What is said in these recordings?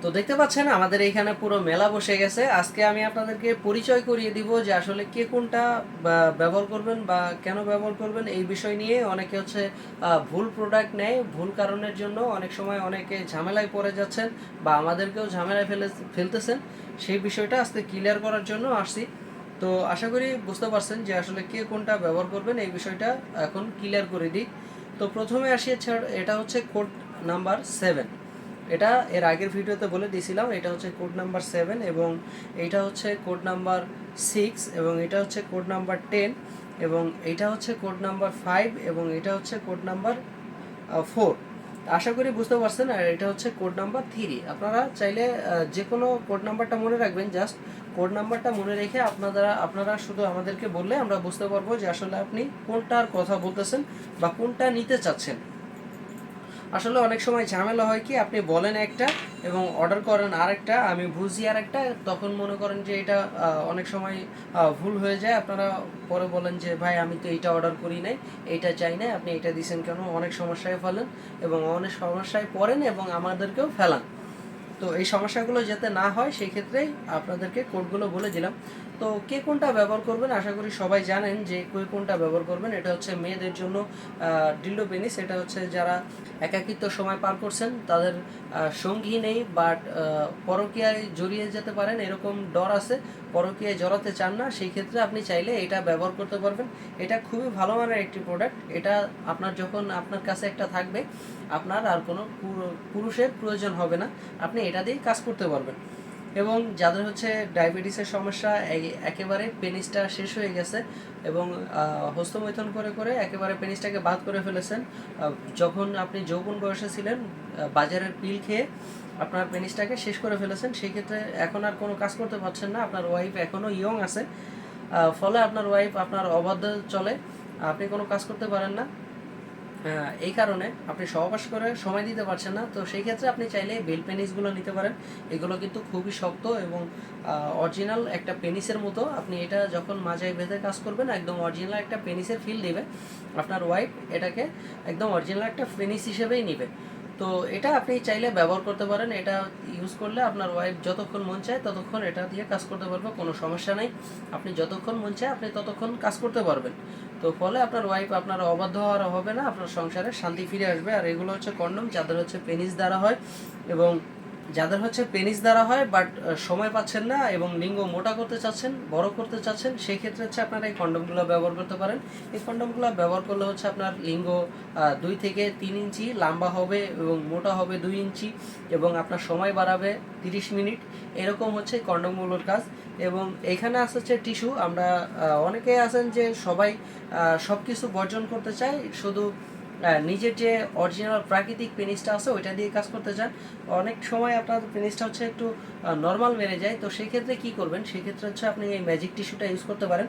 তো দেখতে পাচ্ছেন আমাদের এইখানে পুরো মেলা বসে গেছে। আজকে আমি আপনাদেরকে পরিচয় করিয়ে দিব যে আসলে কে কোনটা ব্যবহার করবেন বা কেন ব্যবহার করবেন এই বিষয় নিয়ে। অনেকে হচ্ছে ভুল প্রোডাক্ট নেয়, ভুল কারণের জন্য অনেক সময় অনেকে ঝামেলায় পড়ে যাচ্ছেন বা আমাদেরকেও ঝামেলায় ফেলতেছেন। সেই বিষয়টা আজকে ক্লিয়ার করার জন্য আসছি। তো আশা করি বুঝতে পারছেন যে আসলে কে কোনটা ব্যবহার করবেন এই বিষয়টা এখন ক্লিয়ার করে দিই। তো প্রথমে আসি, এটা হচ্ছে কোড নাম্বার 7। এটা এর আগের ভিডিওতে বলে দিয়েছিলাম, এটা হচ্ছে কোড নাম্বার 7 এবং এইটা হচ্ছে কোড নাম্বার 6 এবং এটা হচ্ছে কোড নাম্বার 10 এবং এটা হচ্ছে কোড নাম্বার 5 এবং এটা হচ্ছে কোড নাম্বার 4। আশা করি বুঝতে পারছেন। আর এটা হচ্ছে কোড নাম্বার 3। আপনারা চাইলে যে কোনো কোড নাম্বারটা মনে রাখবেন, জাস্ট কোড নাম্বারটা মনে রেখে আপনারা শুধু আমাদেরকে বললে আমরা বুঝতে পারবো যে আসলে আপনি কোনটার কথা বলতেছেন বা কোনটা নিতে চাচ্ছেন। আসলে অনেক সময় ঝামেলা হয় কি, আপনি বলেন একটা এবং অর্ডার করেন আরেকটা, আমি বুঝি আরেকটা, তখন মনে করেন যে এটা অনেক সময় ভুল হয়ে যায়। আপনারা পরে বলেন যে ভাই আমি তো এইটা অর্ডার করি নাই, এইটা চাই না, আপনি এটা দিয়েছেন কেন, অনেক সমস্যায় ফেলেন এবং অনেক সমস্যায় পড়েন এবং আমাদেরকেও ফেলান। তো এই সমস্যাগুলো যাতে না হয় সেই ক্ষেত্রেই আপনাদেরকে কোডগুলো বলে দিলাম। তো কে কোনটা ব্যবহার করবেন আশা করি সবাই জানেন যে কে কোনটা ব্যবহার করবেন। এটা হচ্ছে মেয়েদের জন্য ডিল্ডো পেনিস। এটা হচ্ছে যারা একাকিত্ব সময় পার করছেন, তাদের সঙ্গী নেই, বাট পরকীয়ায় জড়িয়ে যেতে পারেন এরকম ডর আছে, পরকীয়ায় জড়াতে চান না, সেই ক্ষেত্রে আপনি চাইলে এটা ব্যবহার করতে পারবেন। এটা খুবই ভালো মানের একটি প্রোডাক্ট। এটা আপনার যখন আপনার কাছে একটা থাকবে, আপনার আর কোনো পুরুষের প্রয়োজন হবে না, আপনি এটা দিয়েই কাজ করতে পারবেন। এবং যাদের হচ্ছে ডায়াবেটিসের সমস্যা, একেবারে পেনিসটা শেষ হয়ে গেছে এবং হস্তমৈথুন করে করে একেবারে পেনিসটাকে বাদ করে ফেলেছেন, যখন আপনি যৌবন বয়সে ছিলেন বাজারের পিল খেয়ে আপনার পেনিসটাকে শেষ করে ফেলেছেন, সেই ক্ষেত্রে এখন আর কোনো কাজ করতে পারছেন না, আপনার ওয়াইফ এখনও ইয়ং আছে, ফলে আপনার ওয়াইফ আপনার অবাধ্য চলে, আপনি কোনো কাজ করতে পারেন না, এই কারণে আপনি সহবাস করে সময় দিতে পারছেন না। তো সেই ক্ষেত্রে আপনি চাইলে বেল পেনিসগুলো নিতে পারেন। এগুলো কিন্তু খুবই শক্ত এবং অরিজিনাল একটা পেনিসের মতো। আপনি এটা যখন মাজায় বেঁধে কাজ করবেন, একদম অরিজিনাল একটা পেনিসের ফিল দেবে, আপনার ওয়াইফ এটাকে একদম অরিজিনাল একটা পেনিস হিসেবেই নেবে। তো এটা আপনি চাইলে ব্যবহার করতে পারেন। এটা ইউজ করলে আপনার ওয়াইফ যতক্ষণ মন চায় ততক্ষণ এটা দিয়ে কাজ করতে পারবে, কোনো সমস্যা নেই। আপনি যতক্ষণ মন চায় আপনি ততক্ষণ কাজ করতে পারবেন। তো ফলে আপনার ওয়াইফ আপনার অবাধ্য হওয়ার হবে না, আপনার সংসারে শান্তি ফিরে আসবে। আর এগুলো হচ্ছে কন্ডম, যাদের হচ্ছে পেনিস দ্বারা হয় এবং যাদের হচ্ছে পেনিস দ্বারা হয় বাট সময় পাচ্ছেন না এবং লিঙ্গ মোটা করতে চাচ্ছেন, বড় করতে চাচ্ছেন, সেই ক্ষেত্রে হচ্ছে আপনারা এই কন্ডমগুলো ব্যবহার করতে পারেন। এই কন্ডমগুলো ব্যবহার করলে হচ্ছে আপনার লিঙ্গ 2 থেকে 3 ইঞ্চি লম্বা হবে এবং মোটা হবে 2 ইঞ্চি এবং আপনার সময় বাড়াবে 30 মিনিট। এরকম হচ্ছে কন্ডমগুলোর কাজ। এবং এখানে আছে হচ্ছে টিস্যু। আমরা অনেকেই আছেন যে সবাই সব কিছু বর্জন করতে চায়, শুধু নিজের যে অরিজিনাল প্রাকৃতিক পেনিসটা আছে ওইটা দিয়ে কাজ করতে চান। অনেক সময় আপনার পেনিসটা হচ্ছে একটু নর্মাল মেরে যায়, তো সেই ক্ষেত্রে কী করবেন, সেই ক্ষেত্রে হচ্ছে আপনি এই ম্যাজিক টিস্যুটা ইউজ করতে পারেন।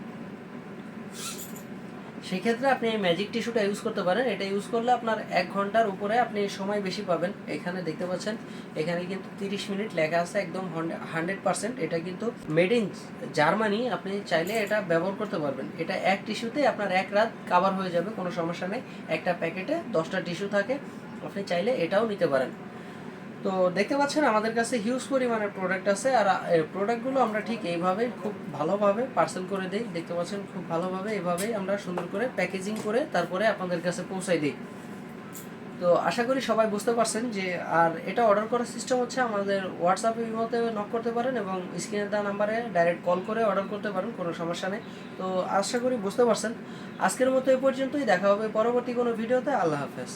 সেক্ষেত্রে আপনি এই ম্যাজিক টিস্যুটা ইউজ করতে পারেন। এটা ইউজ করলে আপনার 1 ঘন্টার উপরে আপনি সময় বেশি পাবেন। এখানে দেখতে পাচ্ছেন, এখানে কিন্তু 30 মিনিট লেখা আছে, একদম 100%। এটা কিন্তু মেড ইন জার্মানি। আপনি চাইলে এটা ব্যবহার করতে পারবেন। এটা এক টিস্যুতে আপনার 1 রাত কাভার হয়ে যাবে, কোনো সমস্যা নেই। একটা প্যাকেটে 10টা টিস্যু থাকে, আপনি চাইলে এটাও নিতে পারেন। তো দেখতে পাচ্ছেন আমাদের কাছে হিউজ পরিমাণের প্রোডাক্ট আছে। আর প্রোডাক্টগুলো আমরা ঠিক এইভাবে খুব ভালোভাবে পার্সেল করে দিই। দেখতে পাচ্ছেন খুব ভালোভাবে এইভাবেই আমরা সুন্দর করে প্যাকেজিং করে তারপরে আপনাদের কাছে পৌঁছাই দিই। তো আশা করি সবাই বুঝতে পারছেন যে, আর এটা অর্ডার করার সিস্টেম হচ্ছে আমাদের হোয়াটসঅ্যাপে ইমোতে নক করতে পারেন এবং স্ক্রিনে দেওয়া নাম্বারে ডাইরেক্ট কল করে অর্ডার করতে পারেন, কোনো সমস্যা নেই। তো আশা করি বুঝতে পারছেন। আজকের মতো এই পর্যন্তই, দেখা হবে পরবর্তী কোনো ভিডিওতে। আল্লাহ হাফেজ।